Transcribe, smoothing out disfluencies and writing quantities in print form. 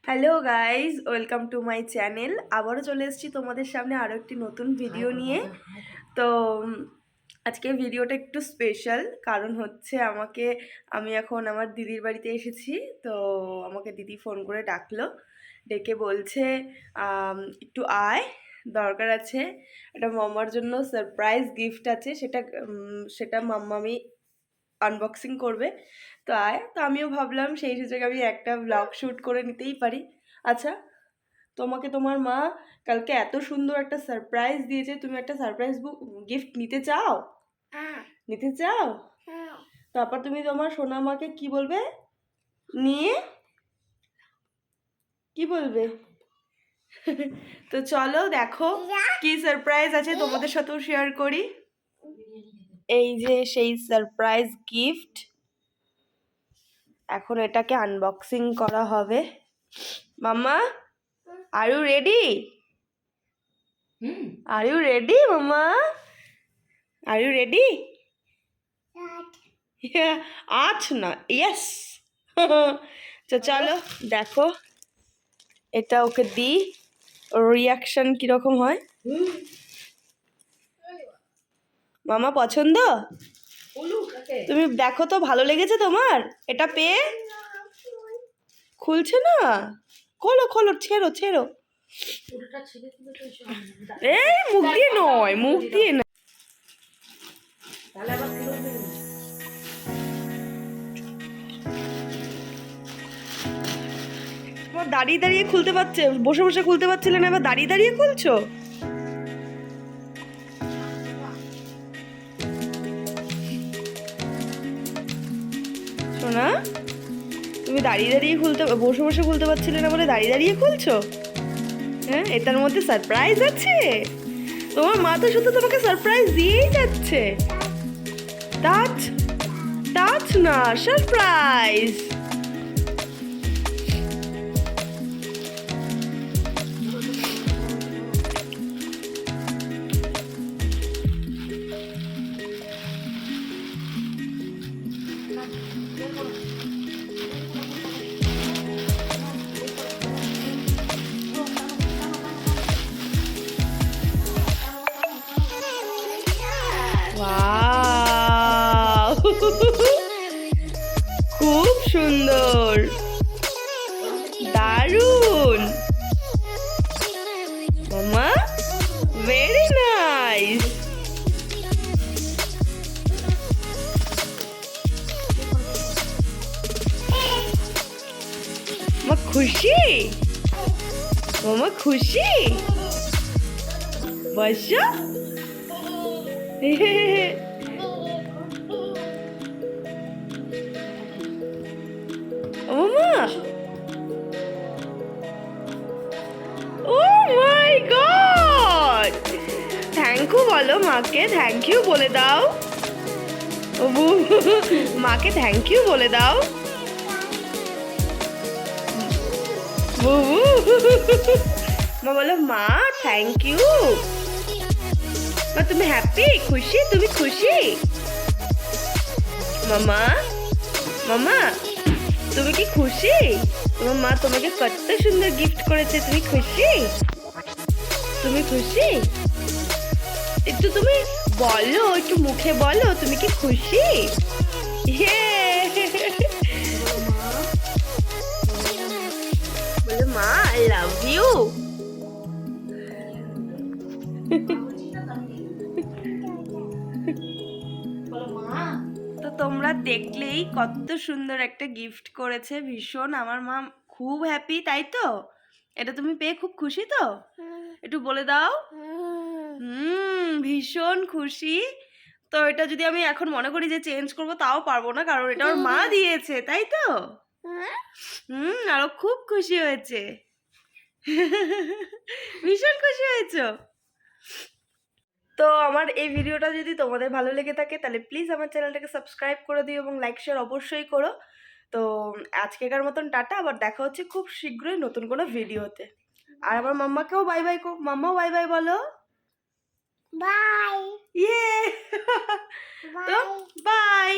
Hello guys, welcome to my channel. আবারও চলে এসেছি তোমাদের সামনে আরও একটি নতুন ভিডিও নিয়ে। তো আজকে ভিডিওটা একটু স্পেশাল, কারণ হচ্ছে আমি এখন আমার দিদির বাড়িতে এসেছি। তো আমাকে দিদি ফোন করে ডাকলো, ডেকে বলছে একটু আয়, দরকার আছে, একটা মাম্মার জন্য সারপ্রাইজ গিফট আছে, সেটা মাম্মামি আনবক্সিং করবে। তো তো আমিও ভাবলাম সেই সুযোগে আমি একটা ব্লগ শ্যুট করে নিতেই পারি। আচ্ছা, তোমাকে তোমার মা কালকে এত সুন্দর একটা সারপ্রাইজ দিয়েছে, তুমি একটা সারপ্রাইজ গিফট নিতে চাও? নিতে চাও? তারপর তুমি তোমার সোনা মাকে কি বলবে? নিয়ে কি বলবে? তো চলো দেখো কি সারপ্রাইজ আছে, তোমাদের সাথেও শেয়ার করি। এই যে সেই সারপ্রাইজ গিফট, এখন এটাকে আনবক্সিং করা হবে। Mamma, are you ready? Are you ready mamma? Are you ready? আছ না, ইয়েস। তো চলো দেখো, এটা ওকে দিই, রিয়াকশন কিরকম হয়। মামা পছন্দ? তুমি দেখো তো, ভালো লেগেছে তোমার এটা পেয়ে? খুলছে না, খোলো খোলো, ছেড়ো ছেড়ো। এই মুখ দিয়ে নয়, মুখ দিয়ে না। দাঁড়িয়ে দাঁড়িয়ে খুলতে পারছে, বসে বসে খুলতে পারছিলে না, এবার দাঁড়িয়ে দাঁড়িয়ে খুলছো। শোনা, তুমি দাঁড়িয়ে দাঁড়িয়ে বসে বসে খুলতে পারছিলে না বলে দাঁড়িয়ে দাঁড়িয়ে খুলছো? হ্যাঁ, এটার মধ্যে সারপ্রাইজ আছে। তোমার মা তো শুধু তোমাকে সারপ্রাইজ দিয়েই যাচ্ছে। টাচ টাচ না, সারপ্রাইজ। ওয়াও, খুব সুন্দর, দারুণ মামা, ভেরি নাইস। মামা খুশি? মামা খুশি? বসো। মামা, ও মাই গড, থ্যাংক ইউ বলো মাকে, থ্যাংক ইউ বলে দাও। মাকে থ্যাংক ইউ বলে দাও। মা বলো, মা থ্যাংক ইউ। মা তুমি হ্যাপি, খুশি? তুমি খুশি? মামা, মামা তুমি কি খুশি? তোমার মা তোমাকে কত সুন্দর গিফট করেছে, তুমি খুশি? তুমি খুশি? একটু তুমি বলো, একটু মুখে বলো তুমি কি খুশি? বলো মা আই লাভ ইউ। তো তোমরা দেখলেই কত সুন্দর একটা গিফট করেছে, ভীষণ। আমার মা খুব হ্যাপি, তাই তো? এটা তুমি পেয়ে খুব খুশি তো? একটু বলে দাও। ভীষণ খুশি। তো এটা যদি আমি এখন মনে করি যে চেঞ্জ করব, তাও পারবো না, কারণ এটা ওর মা দিয়েছে, তাই তো? আরো খুব খুশি হয়েছে। ভীষণ খুশি হয়েছো। তো আমার এই ভিডিওটা যদি তোমাদের ভালো লেগে থাকে, তাহলে প্লিজ আমার চ্যানেলটাকে সাবস্ক্রাইব করে দিও এবং লাইক শেয়ার অবশ্যই করো। তো আজকেকার মতন টাটা, আবার দেখা হচ্ছে খুব শীঘ্রই নতুন কোনো ভিডিওতে। আর আমার মাম্মাকেও বাই বাই, মাম্মাও বাই বাই বলো। বাই। ইয়ে। তো বাই।